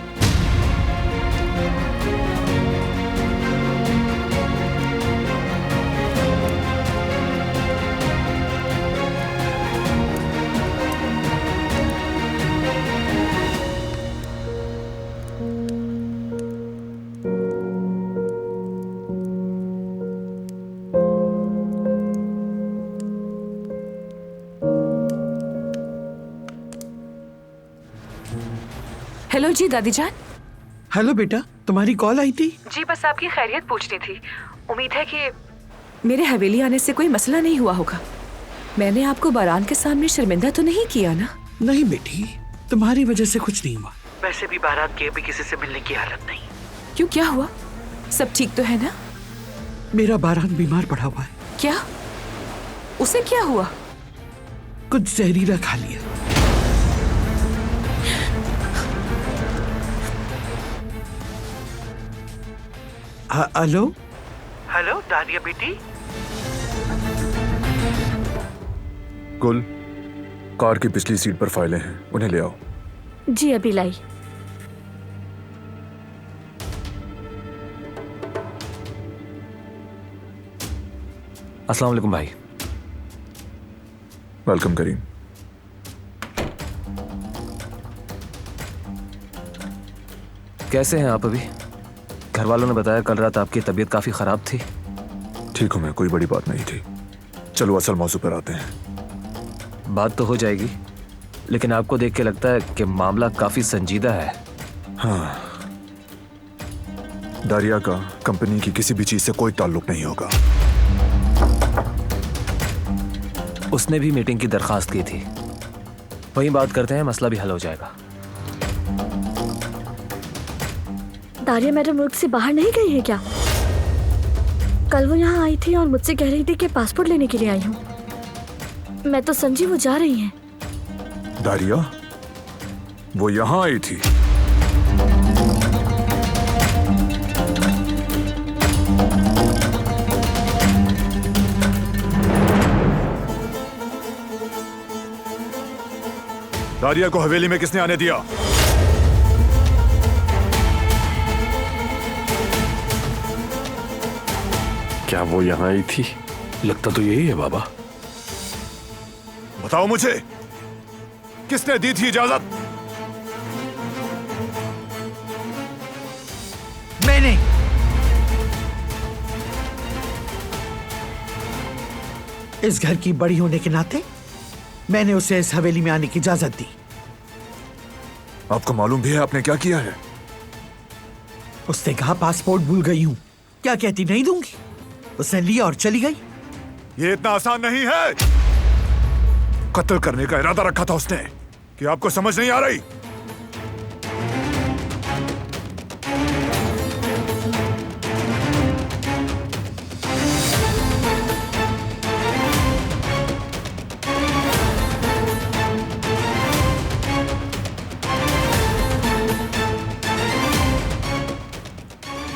[SPEAKER 1] हेलो जी दादी जान।
[SPEAKER 5] हेलो बेटा, तुम्हारी कॉल आई थी?
[SPEAKER 1] जी बस आपकी खैरियत पूछनी थी। उम्मीद है कि मेरे हवेली आने से कोई मसला नहीं हुआ होगा। मैंने आपको बारान के सामने शर्मिंदा तो नहीं किया ना?
[SPEAKER 5] नहीं बेटी, तुम्हारी वजह से कुछ नहीं हुआ। वैसे भी बारात के अभी किसी से मिलने की हालत नहीं।
[SPEAKER 1] क्यों, क्या हुआ? सब ठीक तो है ना?
[SPEAKER 5] मेरा बारान बीमार पड़ा हुआ है।
[SPEAKER 1] क्या? उसे क्या हुआ?
[SPEAKER 5] कुछ जहरीला खा लिया। हेलो हेलो दानिया बेटी।
[SPEAKER 2] कुल कार की पिछली सीट पर फाइलें हैं, उन्हें ले आओ।
[SPEAKER 4] जी अभी लाई।
[SPEAKER 6] अस्सलाम वालेकुम भाई।
[SPEAKER 2] वेलकम करीम।
[SPEAKER 6] कैसे हैं आप अभी? घर वालों ने बताया कल रात आपकी तबीयत काफी खराब थी।
[SPEAKER 2] ठीक हूं मैं, कोई बड़ी बात नहीं थी। चलो असल मौजू पर आते हैं।
[SPEAKER 6] बात तो हो जाएगी, लेकिन आपको देख के लगता है कि मामला काफी संजीदा है।
[SPEAKER 2] हाँ, दारिया का कंपनी की किसी भी चीज से कोई ताल्लुक नहीं होगा।
[SPEAKER 6] उसने भी मीटिंग की दरखास्त की थी। वहीं बात करते हैं, मसला भी हल हो जाएगा।
[SPEAKER 4] दारिया मैडम मुल्क से बाहर नहीं गई है क्या? कल वो यहाँ आई थी और मुझसे कह रही थी कि पासपोर्ट लेने के लिए आई हूँ। मैं तो समझी वो जा रही हैं।
[SPEAKER 2] दारिया वो यहाँ आई थी? दारिया को हवेली में किसने आने दिया?
[SPEAKER 9] क्या वो यहाँ आई थी? लगता तो यही है बाबा।
[SPEAKER 2] बताओ मुझे, किसने दी थी इजाजत?
[SPEAKER 5] मैंने। इस घर की बड़ी होने के नाते मैंने उसे इस हवेली में आने की इजाजत दी।
[SPEAKER 2] आपको मालूम भी है आपने क्या किया है?
[SPEAKER 5] उसने कहा पासपोर्ट भूल गई हूं। क्या कहती नहीं दूंगी? उसने लिया और चली गई।
[SPEAKER 2] ये इतना आसान नहीं है। कत्ल करने का इरादा रखा था उसने। कि आपको समझ नहीं आ रही?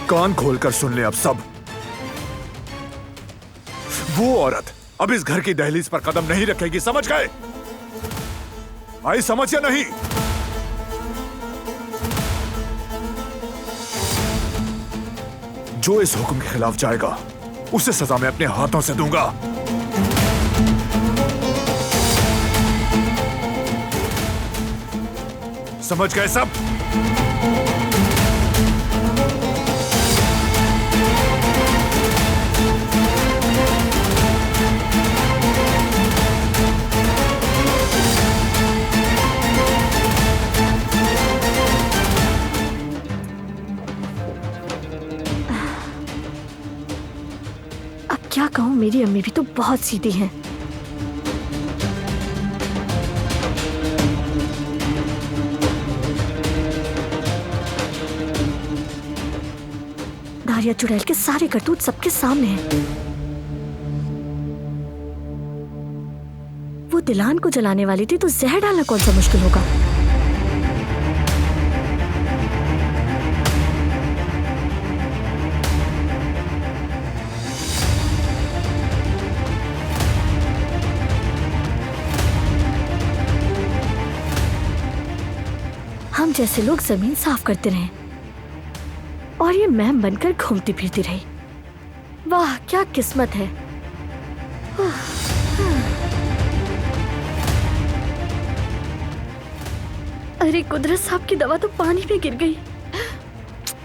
[SPEAKER 2] कान खोलकर सुन ले अब सब। वो औरत अब इस घर की दहलीज पर कदम नहीं रखेगी, समझ गए? आई समझ या नहीं? जो इस हुक्म के खिलाफ जाएगा उसे सजा मैं अपने हाथों से दूंगा। समझ गए सब?
[SPEAKER 4] क्या कहूँ, मेरी अम्मी भी तो बहुत सीधी हैं। दारिया चुड़ैल के सारे करतूत सबके सामने हैं। वो दिलान को जलाने वाली थी तो जहर डालना कौन सा मुश्किल होगा। हम जैसे लोग जमीन साफ करते रहे और ये मैम बनकर घूमती फिरती रही। वाह क्या किस्मत है। अरे कुदरत साहब की दवा तो पानी में गिर गई।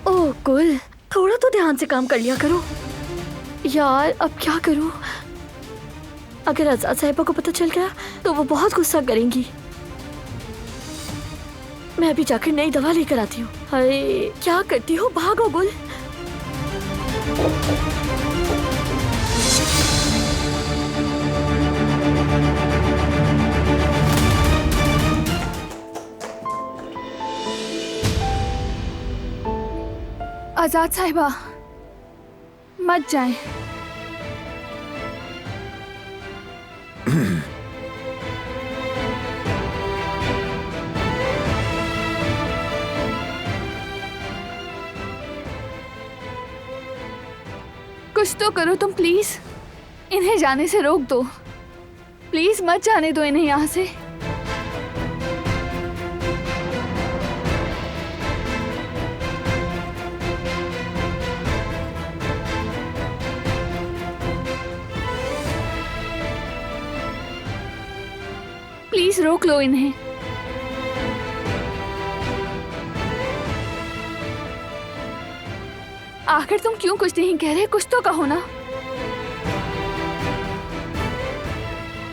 [SPEAKER 4] ओह कुल, थोड़ा तो ध्यान से काम कर लिया करो यार। अब क्या करूं? अगर आजाद साहिबा को पता चल गया तो वो बहुत गुस्सा करेंगी। मैं अभी जाकर नई दवा लेकर आती हूँ। अरे क्या करती हो, भागो गुल।
[SPEAKER 3] आजाद साहिबा मत जाएं। कुछ तो करो तुम प्लीज। इन्हें जाने से रोक दो प्लीज, मत जाने दो इन्हें यहाँ से। प्लीज रोक लो इन्हें। आखिर तुम क्यों कुछ नहीं कह रहे? कुछ तो कहो ना।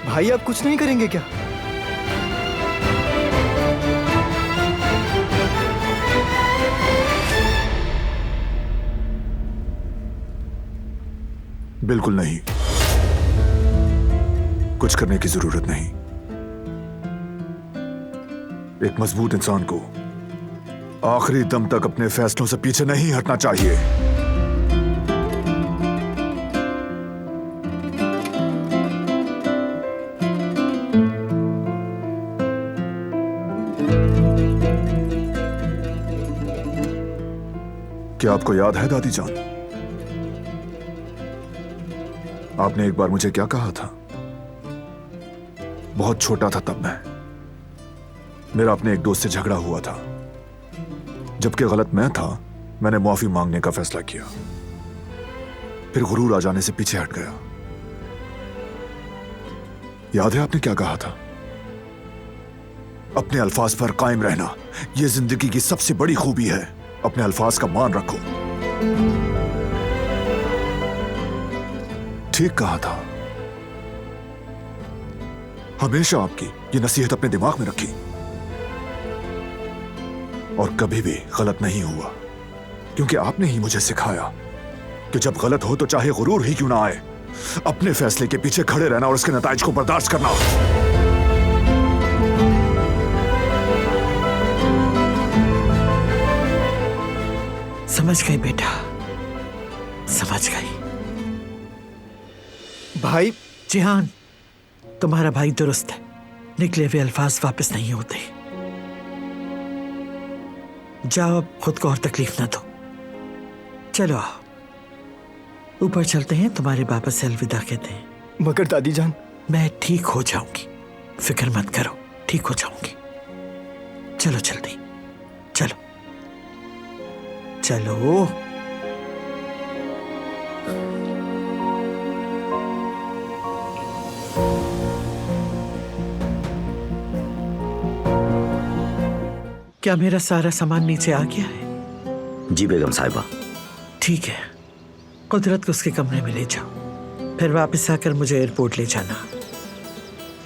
[SPEAKER 10] भाई आप कुछ नहीं करेंगे क्या?
[SPEAKER 2] बिल्कुल नहीं, कुछ करने की जरूरत नहीं। एक मजबूत इंसान को आखिरी दम तक अपने फैसलों से पीछे नहीं हटना चाहिए। क्या आपको याद है दादी जान, आपने एक बार मुझे क्या कहा था? बहुत छोटा था तब मैं, मेरा अपने एक दोस्त से झगड़ा हुआ था। जबकि गलत मैं था, मैंने माफी मांगने का फैसला किया, फिर गुरूर आ जाने से पीछे हट गया। याद है आपने क्या कहा था? अपने अल्फाज पर कायम रहना यह जिंदगी की सबसे बड़ी खूबी है। अपने अल्फाज का मान रखो। ठीक कहा था। हमेशा आपकी ये नसीहत अपने दिमाग में रखी और कभी भी गलत नहीं हुआ, क्योंकि आपने ही मुझे सिखाया कि जब गलत हो तो चाहे गुरूर ही क्यों ना आए, अपने फैसले के पीछे खड़े रहना और उसके नताइज को बर्दाश्त करना।
[SPEAKER 5] समझ गई बेटा, समझ गई।
[SPEAKER 10] भाई
[SPEAKER 5] जिहान, तुम्हारा भाई दुरुस्त है, निकले हुए अल्फाज वापस नहीं होते। जाओ, अब खुद को और तकलीफ ना दो। चलो आओ, ऊपर चलते हैं, तुम्हारे बाबा से अलविदा कहते हैं।
[SPEAKER 10] मगर दादी जान,
[SPEAKER 5] मैं ठीक हो जाऊंगी, फिक्र मत करो, ठीक हो जाऊंगी। चलो जल्दी, चलो चलो। क्या मेरा सारा सामान नीचे आ गया है?
[SPEAKER 11] जी बेगम साहिबा।
[SPEAKER 5] ठीक है, कुदरत को उसके कमरे में ले जाओ, फिर वापस आकर मुझे एयरपोर्ट ले जाना।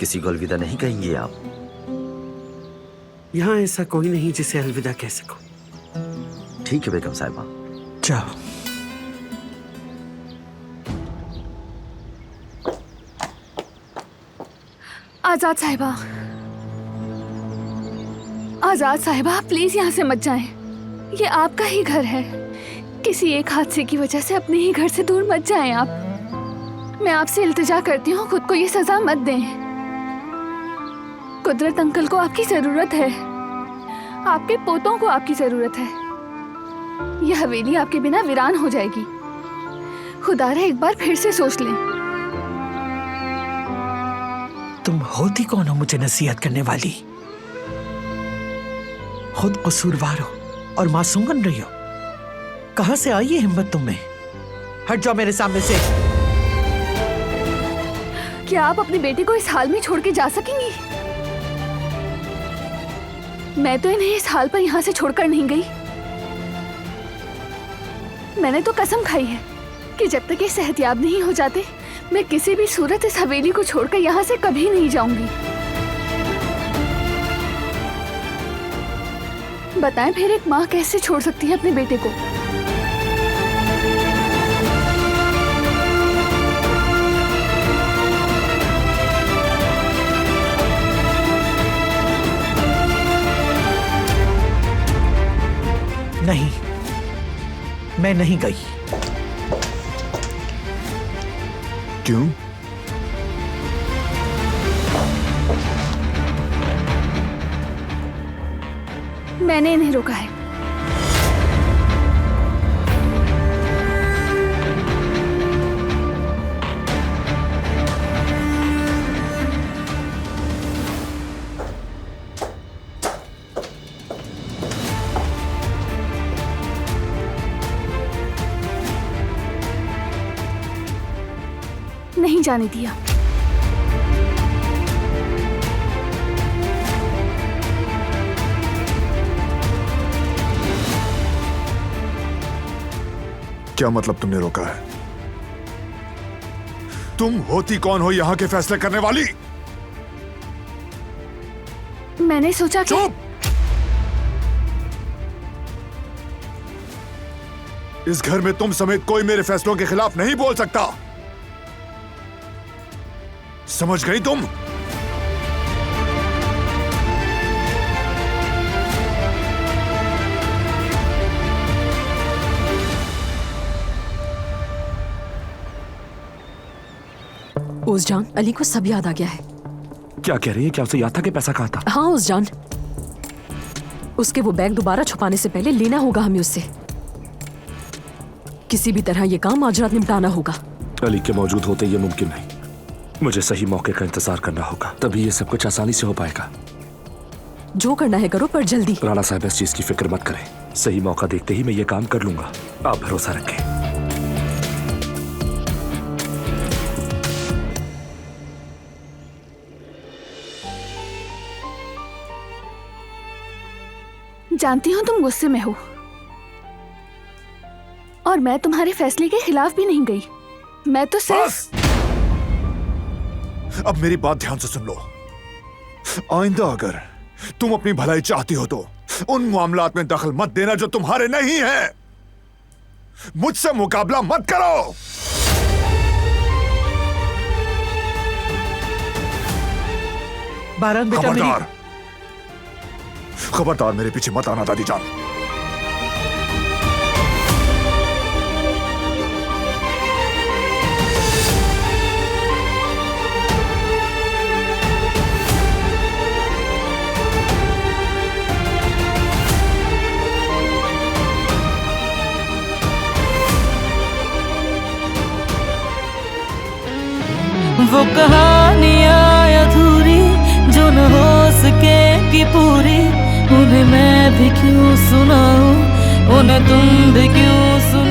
[SPEAKER 11] किसी को अलविदा नहीं कहेंगे आप?
[SPEAKER 5] यहाँ ऐसा कोई नहीं जिसे अलविदा कह सको।
[SPEAKER 11] ठीक है बेगम साहिबा।
[SPEAKER 5] जाओ।
[SPEAKER 3] आजाद साहिबा, आजाद साहिबा, प्लीज यहाँ से मत जाएं। ये आपका ही घर है। किसी एक हादसे की वजह से अपने ही घर से दूर मत जाएं आप। मैं आपसे इल्तिजा करती हूँ, खुद को ये सजा मत दें। कुदरत अंकल को आपकी जरूरत है, आपके पोतों को आपकी जरूरत है। यह हवेली आपके बिना वीरान हो जाएगी। खुदारा एक बार फिर से सोच लें।
[SPEAKER 5] तुम होती कौन हो मुझे नसीहत करने वाली? खुद कसूरवार हो और मासूम बन रही हो। कहां से आई है हिम्मत तुम में? हट जाओ मेरे सामने से।
[SPEAKER 3] क्या आप अपने बेटे को इस हाल में छोड़ के जा सकेंगी? मैं तो इन्हें इस हाल पर यहाँ से छोड़कर नहीं गई। मैंने तो कसम खाई है कि जब तक ये सेहतयाब नहीं हो जाते, मैं किसी भी सूरत इस हवेली को छोड़कर यहाँ से कभी नहीं जाऊंगी। बताएं फिर एक माँ कैसे छोड़ सकती है अपने बेटे को?
[SPEAKER 5] नहीं, मैं नहीं गई।
[SPEAKER 2] क्यों?
[SPEAKER 3] मैंने इन्हें रोका है। नहीं जाने दिया।
[SPEAKER 2] क्या मतलब तुमने रोका है? तुम होती कौन हो यहां के फैसले करने वाली?
[SPEAKER 3] मैंने सोचा कि
[SPEAKER 2] चुप! इस घर में तुम समेत कोई मेरे फैसलों के खिलाफ नहीं बोल सकता। समझ गई तुम?
[SPEAKER 1] उस अली को सब याद आ गया है।
[SPEAKER 9] क्या कह रही है? क्या उसे याद था कि पैसा कहाँ था?
[SPEAKER 1] हाँ उस उसके वो बैग दोबारा छुपाने से पहले लेना होगा हमें उससे। किसी भी तरह ये काम आज रात निपटाना होगा।
[SPEAKER 9] अली के मौजूद होते ये मुमकिन नहीं। मुझे सही मौके का इंतजार करना होगा, तभी ये सब कुछ आसानी से हो पाएगा।
[SPEAKER 1] जो करना है करो, पर जल्दी।
[SPEAKER 9] राणा साहब इस चीज की फिक्र मत करें। सही मौका देखते ही मैं ये काम कर लूंगा, आप भरोसा रखें।
[SPEAKER 3] जानती हूँ तुम गुस्से में हो, और मैं तुम्हारे फैसले के खिलाफ भी नहीं गई। मैं तो सिर्फ...
[SPEAKER 2] अब मेरी बात ध्यान से सुन लो। आइंदा अगर तुम अपनी भलाई चाहती हो तो उन मामलात में दखल मत देना जो तुम्हारे नहीं है। मुझसे मुकाबला मत करो।
[SPEAKER 5] बारान बेटा,
[SPEAKER 2] खबरदार, खबरदार मेरे पीछे मत आना दादी जान।
[SPEAKER 12] वो कहानियाँ अधूरी जो न हो सके कि पूरी, उन्हें मैं भी क्यों सुनाऊं, उन्हें तुम भी क्यों सुनाओ।